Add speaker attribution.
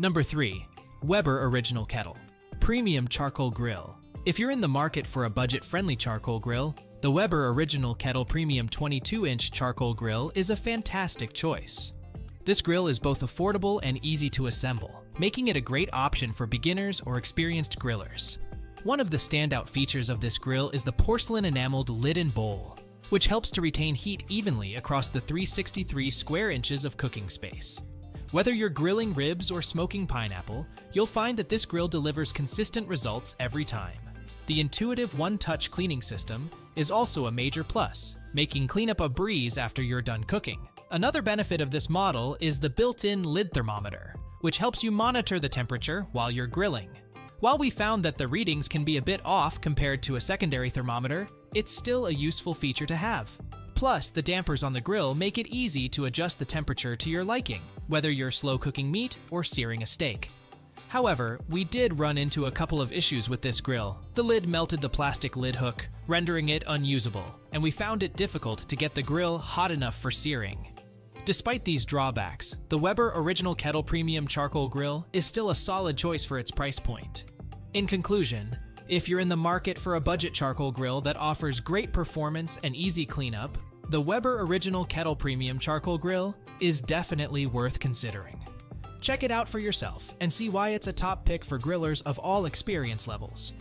Speaker 1: Number 3. Weber Original Kettle Premium Charcoal Grill. If you're in the market for a budget-friendly charcoal grill, the Weber Original Kettle Premium 22-inch charcoal grill is a fantastic choice. This grill is both affordable and easy to assemble, making it a great option for beginners or experienced grillers. One of the standout features of this grill is the porcelain-enameled lid and bowl, which helps to retain heat evenly across the 363 square inches of cooking space. Whether you're grilling ribs or smoking pineapple, you'll find that this grill delivers consistent results every time. The intuitive one-touch cleaning system is also a major plus, making cleanup a breeze after you're done cooking. Another benefit of this model is the built-in lid thermometer, which helps you monitor the temperature while you're grilling. While we found that the readings can be a bit off compared to a secondary thermometer, it's still a useful feature to have. Plus, the dampers on the grill make it easy to adjust the temperature to your liking, whether you're slow cooking meat or searing a steak. However, we did run into a couple of issues with this grill. The lid melted the plastic lid hook, rendering it unusable, and we found it difficult to get the grill hot enough for searing. Despite these drawbacks, the Weber Original Kettle Premium Charcoal Grill is still a solid choice for its price point. In conclusion, if you're in the market for a budget charcoal grill that offers great performance and easy cleanup, the Weber Original Kettle Premium Charcoal Grill is definitely worth considering. Check it out for yourself and see why it's a top pick for grillers of all experience levels.